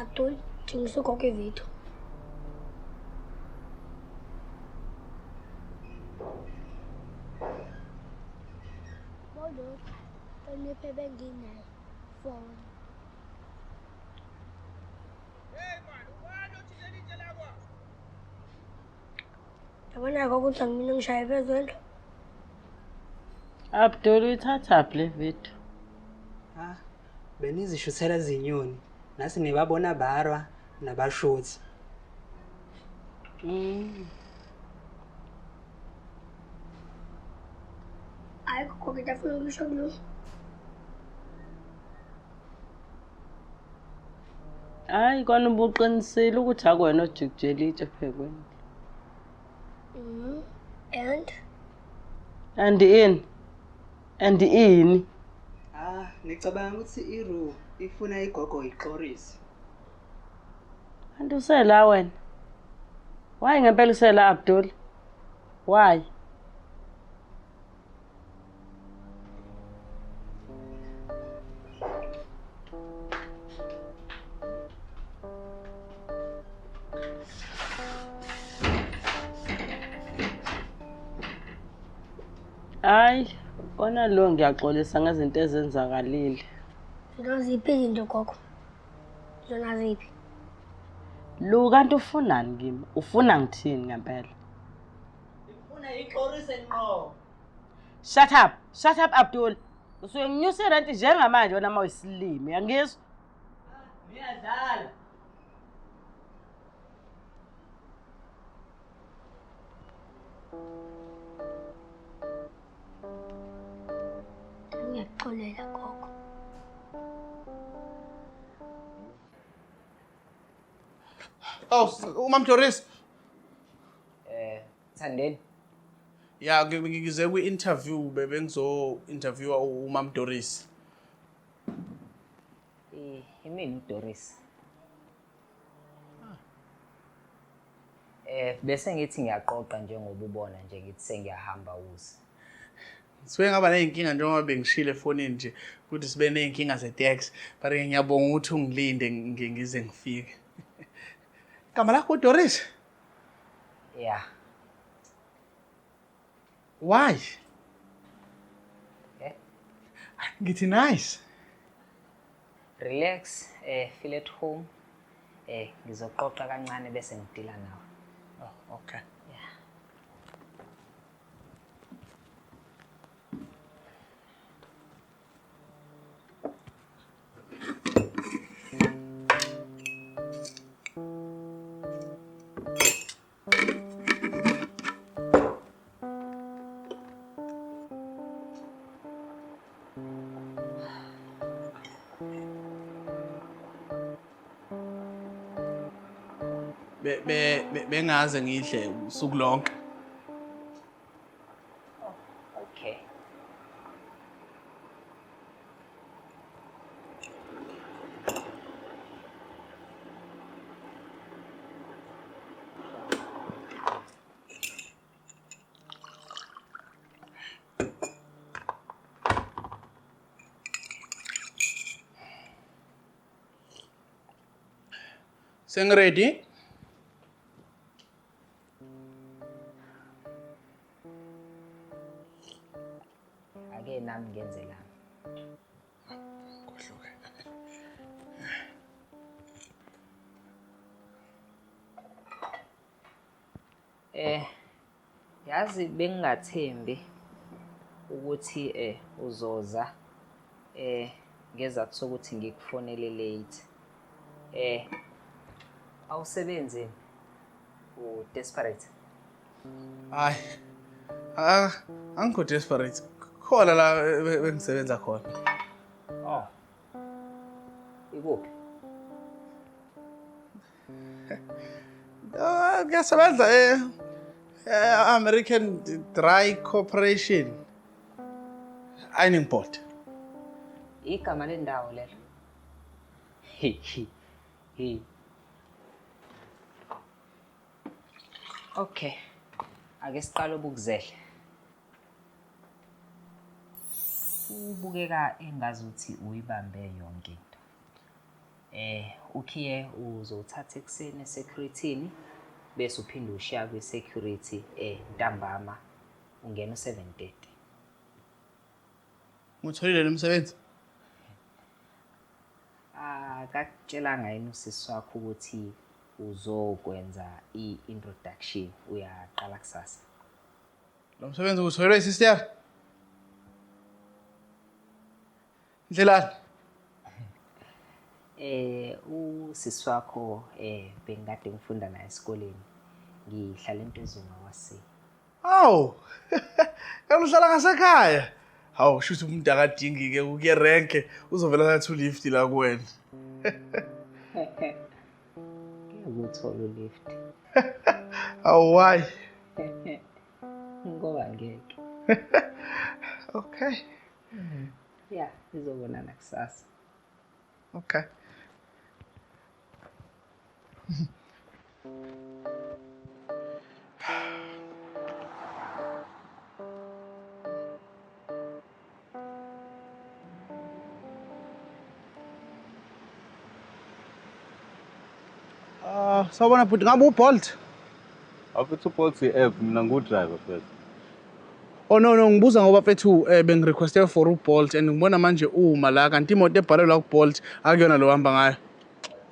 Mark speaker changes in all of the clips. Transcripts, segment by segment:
Speaker 1: Abdul, thingisa ugogo ividiyo. Molokhu, hloniphe benginayo phone. Yabona ukuthi angimina ngishaye phezulu.
Speaker 2: Abdul uyithathaphi le video?
Speaker 3: Benizishuthela zinyoni, nasi nibabona barwa nabashothi.
Speaker 1: Hayi gogo ngiyafuna ukusho kulo.
Speaker 2: Hayi kona ubuqinisile ukuthi akwena ojikujela itshe ephekweni. And ini?
Speaker 3: Ngicabanga ukuthi iru ifuna igogo iqorisi.
Speaker 2: Kanti usela wena? Why ngempela usela Abdul? Why? Hayi, bona lo ngiyaxolisa ngezinto ezenzakalile.
Speaker 1: Zona ziphi izinto gogo? Zona ziphi?
Speaker 2: Lu kanti ufunani kimi? Ufuna ngithini ngempela?
Speaker 3: Ngifuna iqorisi enqo.
Speaker 2: Shut up Abdul. Usuke nginyusa irent njengamanje wena mayisilimi, yangizwa?
Speaker 3: Ngiyadlala.
Speaker 1: Ngiyaxolela gogo.
Speaker 4: Oh, uMhlanga.
Speaker 5: Thandeni.
Speaker 4: Ya ngize kwi-interview bengizo-interviewa uMhlanga.
Speaker 5: Imini uDoris. Bese ngithi ngiyaqoqa njengoba ubona nje ngithi sengiyahamba uze.
Speaker 4: Sibe ngaba ney'nkinga njengoba bengishile efonini nje ukuthi sibe ney'nkinga ze-tax, but ngiyabonga ukuthi ungilinde ngize ngifike. Igama lakho uDoris?
Speaker 5: Yeah.
Speaker 4: Why? Ngithi nice.
Speaker 5: Relax, feel at home. Ngizoqoqa kancane bese ngidila nawe.
Speaker 4: Oh, okay.
Speaker 5: Yeah.
Speaker 4: Bengaze ngidle usuku lonke.
Speaker 5: Okay.
Speaker 4: Sengready?
Speaker 5: Ake nami ngenze lami.
Speaker 4: Kohluke.
Speaker 5: Yazi bengingathembi ukuthi uzoza ngezathu sokuthi ngikufonele late. Awusebenzi u-desperate.
Speaker 4: Hayi. Angikho desperate. Khona la bengisebenza khona.
Speaker 5: Oh. Ikuphi?
Speaker 4: Ngiyasebenza American Dry Corporation. Einingport.
Speaker 5: Igama lendawo lelo. Okay. Ake siqale ubukuzele. Ubukeka engazi ukuthi uyibambe yonke into. Ukhiye uzothatha ekuseni security bese uphinde ushiya kwi security ntambama ungena 7:30.
Speaker 4: Ngitholile lo msebenzi.
Speaker 5: Akakutshelanga yini usisi wakho ukuthi uzokwenza i-introduction uyaqala kusasa?
Speaker 4: Lo msebenzi utholwe isister. Ndlelani?
Speaker 5: Usisi wakho bengikade ngifunda naye esikoleni. Ngihlala eNtezuma wasi.
Speaker 4: Aw. Yaluhlala ngasekhaya. Hawu shuthi umuntu akadingi ke ukuye rank uzovela thathu lift la kuwena.
Speaker 5: Ngiyakuthola lift.
Speaker 4: Aw why?
Speaker 5: Ngoba ngeke.
Speaker 4: Okay.
Speaker 5: Yeah, sizobonana kusasa.
Speaker 4: Okay. Sawubona bhuti, ngabe uBolt?
Speaker 6: Afethu uBolt i-app mina ngu-driver first.
Speaker 4: Oh no ngibuza ngoba fethu bengirequeste for uBolt and ngibona manje la kanti imoto ebhalelwa kuBolt akuyona lo hamba ngayo.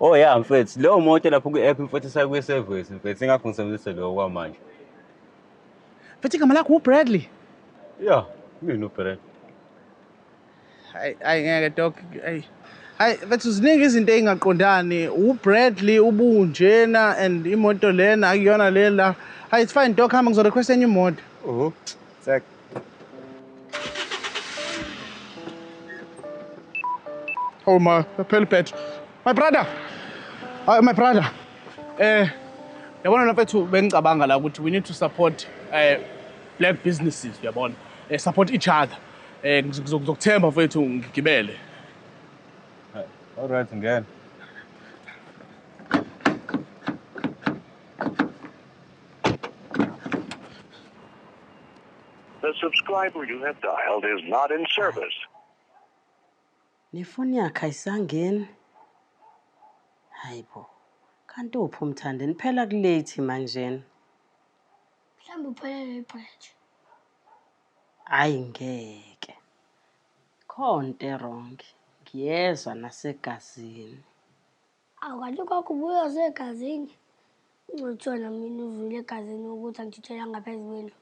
Speaker 6: Oh yeah mfethu, leyo moto lapho ku-app mfethu sayikwi-service mfethu ingakho ngisebenzisa leyo kwamanje.
Speaker 4: Fethu igama lakho uBradley?
Speaker 6: Yeah, mina uBradley.
Speaker 4: Hayi ngeke dog. Hayi fethu ziningi izinto ezingaqondani. uBradley ubunjena and imoto lena akuyona lela. Hayi it's fine dog, hamba ngizorequest enye imoto.
Speaker 6: Check.
Speaker 4: Oh my pelpet. My brother. My brother. Yabona la fethu bengicabanga la ukuthi we need to support black businesses, uyabona. Support each other. Ngizokuthemba fethu ngigibele.
Speaker 6: All right ngene.
Speaker 7: The subscriber you have dialed is not in service.
Speaker 2: Nifoni yakhe ayisangeni. Hayibo. Kanti uphi umthande niphela kulate manje?
Speaker 1: Mhlawumbe uphelele ibridge.
Speaker 2: Hayi ngeke. Khonto wrong. Ngiyezwa nasegazini.
Speaker 1: Awukanti kwakho ubuya segazini. Ngithona mina uvile egazini ukuthi angitshela ngaphezulu kwendlu.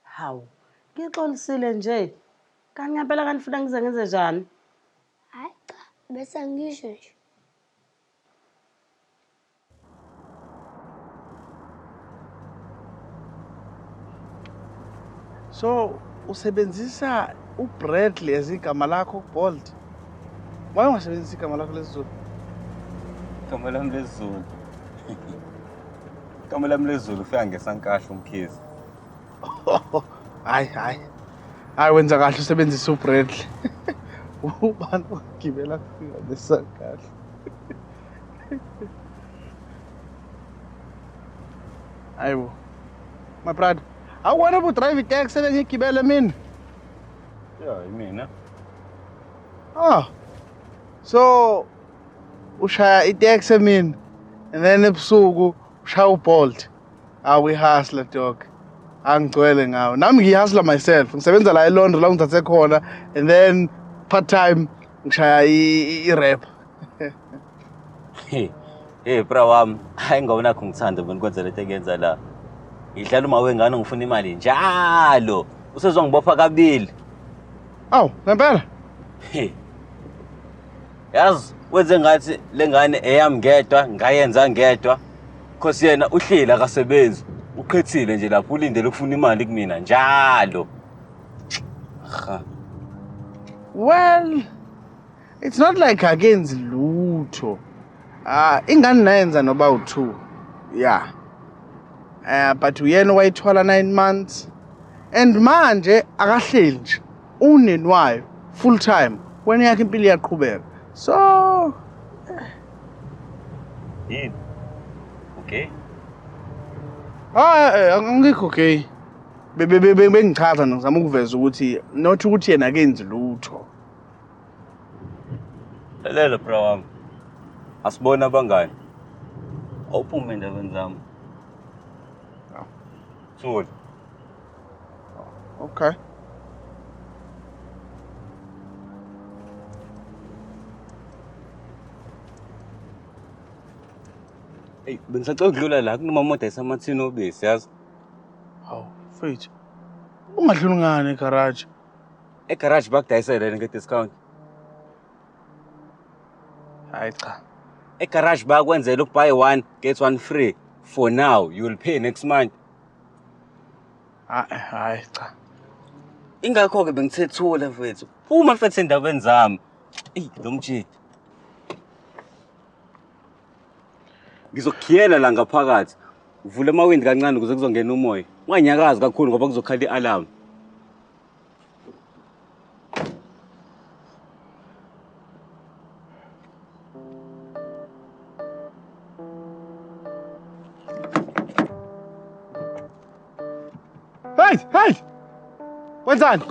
Speaker 2: Hawu, ngixolisile nje. Kanti ngempela kanti ufuna ngizenze njani?
Speaker 1: Hayi cha, bese ngisho nje.
Speaker 4: So usebenzisa uBradley as igama lakho kuBolt. Why ungasebenzisa igama lakho lesizulu?
Speaker 6: Igama lami lesiZulu. Igama lami lesiZulu ufika ngesankahla umkhizi.
Speaker 4: Hayi wenza kahle usebenzisa uBradley. Ubani ogibela kufika ngesankahla. Ayibo. My brother, I want to drive taxi and ngigibele mina.
Speaker 6: Yeah, yimina.
Speaker 4: So ushaya itaxi mina and then ebusuku ushaya uBolt. We hustler dog. Angigcwele ngawo. Nami ngihustler myself. Ngisebenza la eLondon la ngithathe khona and then part time ngishaya i-rap.
Speaker 6: Hey bra wami, hayi ngawona ngithanda mina kwenza lento engenza la. Ngidlala uma wengane ngifuna imali njalo. Usezongibopha kabili.
Speaker 4: Aw, ngempela?
Speaker 6: Yazi wenze ngathi lengane eyami ngedwa, ngayenza ngedwa. Because yena uhleli akasebenzi. Uqhethile nje lapho ulindele ukufuna imali kumina njalo.
Speaker 4: Well, it's not like agenzi lutho. Ingane nayenza noba u2. Yeah. But uyena wayithola 9 months. And manje akahleli nje. Unenwayo full time. Wena yakhe impilo iyaqhubeka. So
Speaker 6: yini? Okay.
Speaker 4: Angikho okay. Bengichaza ngizama ukuveza ukuthi not ukuthi yena akenzi lutho.
Speaker 6: Lalela bra wami. Asibona abangani. Awuphume endabeni zami. Thula.
Speaker 4: Okay.
Speaker 6: Hey, bengisacela ukudlula la kunomamoda esamathini obisi yazi.
Speaker 4: Hawu, mfethu. Ungadluli ngani egarage?
Speaker 6: Egarage bakudayisela nge-discount.
Speaker 4: Hayi cha.
Speaker 6: Egarage bakwenzela buy one get one free. For now, you will pay next month.
Speaker 4: Hayi cha.
Speaker 6: Ingakho ke bengithethula mfethu. Phuma mfethu endabeni zami. Lo mjidi. Ngizokhiyela la ngaphakathi. Uvule amawindi kancane ukuze kuzongena umoya. Unganyakazi kakhulu ngoba kuzokhala i-alarm.
Speaker 4: Hey! Wenzani?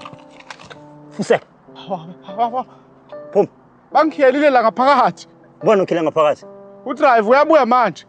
Speaker 8: Fuse. Phuma.
Speaker 4: Bangikhiyelile la ngaphakathi.
Speaker 8: Ubona ukhila ngaphakathi.
Speaker 4: Udrive uyabuya manje.